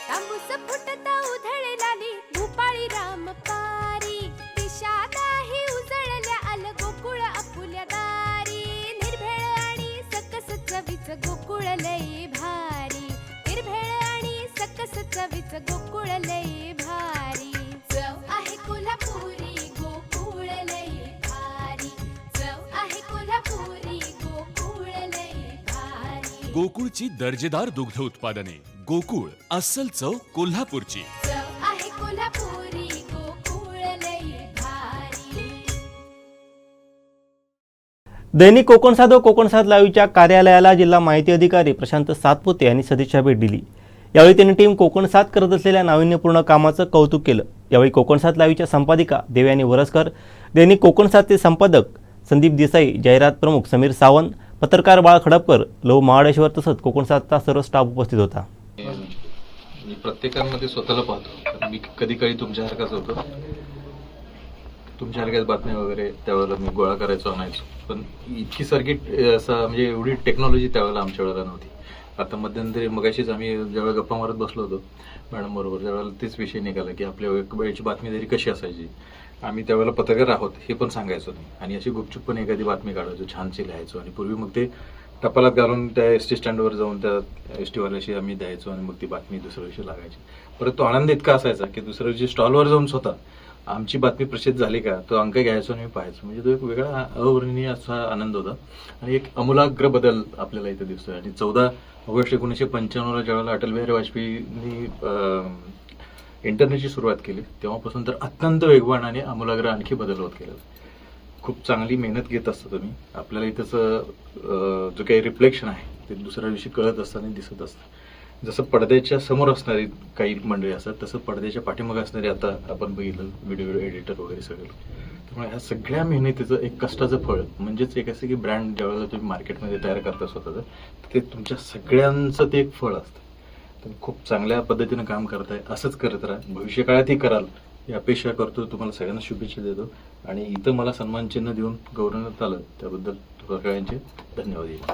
तांबूस फुटता उधळलाली भूपाळी राम पारी दिशा नाही उजळल्या आल गोकुळ आपुल्या दारी निर्भेळ आणि सकस चवीच गोकुळ लई भारी निर्भेळ आणि सकस चवीच गोकुळ लई भारी चव आहे कोल्हापुरी गोकुळ लई भारी चव आहे कोल्हापुरी गोकुळ लई भारी गोकुळची दर्जेदार दुग्ध उत्पादने गोकुळ अस्सल चव कोल्हापूरची चव आहे कोल्हापुरी गोकुळ लई भारी दैनिक कोकण साध व कोकण साध लाईव्हच्या कार्यालयाला जिल्हा माहिती अधिकारी प्रशांत सातपुते यांनी सदिच्छा भेट दिली। यावेळी त्यांनी टीम कोकण साध करत असलेल्या नाविन्यपूर्ण कामाचं कौतुक केलं। यावेळी कोकण साध लाईव्हच्या संपादिका देवयानी वरसकर, दैनिक कोकण साधचे संपादक संदीप देसाई, जाहिरात प्रमुख समीर सावंत, पत्रकार बाळ खडपकर, लव महाडेश्वर तसंच कोकण साधचा सर्व स्टाफ उपस्थित होता। मी प्रत्येकामध्ये स्वतःला पाहतो। मी कधी कधी तुमच्यासारखाच होतो, तुमच्यासारख्याच बातम्या वगैरे त्यावेळेला मी गोळा करायचो, आणायचो, पण इतकी सर्किट असं म्हणजे एवढी टेक्नॉलॉजी त्यावेळेला आमच्या वेळेला नव्हती। आता मध्यंतरी मगाशीच आम्ही ज्यावेळेला गप्पा मारत बसलो होतो मॅडम बरोबर, त्यावेळेला तेच विषय निघाला की आपल्या वेळची बातमीदारी कशी असायची। आम्ही त्यावेळेला पत्रकार आहोत हे पण सांगायचो नाही आणि अशी गुपचूप पण एखादी बातमी काढायचो, छानशी लिहायचो आणि पूर्वी मग ते टपालात घालून त्या एस टी स्टँडवर जाऊन त्या एस टीवाल्याशी आम्ही द्यायचो आणि मग ती बातमी दुसऱ्या दिवशी लागायची। परत तो आनंद इतका असायचा की दुसऱ्या दिवशी स्टॉलवर जाऊन स्वतः आमची बातमी प्रसिद्ध झाली का तो अंक घ्यायचो आणि पाहायचो, म्हणजे तो एक वेगळा अवर्णनीय असा आनंद होता आणि एक आमूलाग्र बदल आपल्याला इथे दिसतोय। आणि 14 ऑगस्ट 1995 ज्यावेळेला अटल बिहारी वाजपेयींनी इंटरनेटची सुरुवात केली तेव्हापासून तर अत्यंत वेगवान आणि आमूलाग्र आणखी बदल होत गेला। खूप चांगली मेहनत घेत असता तुम्ही, आपल्याला इथंच जो काही रिफ्लेक्शन आहे ते दुसऱ्या दिवशी कळत असतं आणि दिसत असतं। जसं पडद्याच्या समोर असणारी काही मंडळी असतात तसं पडद्याच्या पाठीमागे असणारे आता आपण बघितलं व्हिडिओ एडिटर वगैरे सगळं, त्यामुळे ह्या सगळ्या मेहनतीचं एक कष्टाचं फळ म्हणजेच एक असं की ब्रँड ज्यावेळेला तुम्ही मार्केटमध्ये तयार करता स्वतःचं, ते तुमच्या सगळ्यांचं ते एक फळ असतं। तुम्ही खूप चांगल्या पद्धतीनं काम करताय, असंच करत राहा, भविष्यकाळातही कराल ही अपेक्षा करतो। तुम्हाला सगळ्यांना शुभेच्छा देतो आणि इथं मला सन्मान चिन्ह देऊन गौरवण्यात आलं त्याबद्दल सगळ्यांचे धन्यवाद।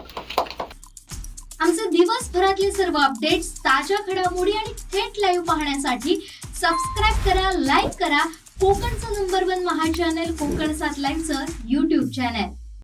आमचे दिवसभरातले सर्व अपडेट्स, ताज्या घडामोडी आणि थेट लाईव्ह पाहण्यासाठी सबस्क्राईब करा, लाईक करा कोकणचं नंबर 1 महा चॅनल कोकण सात लाईव्हचं YouTube चॅनल।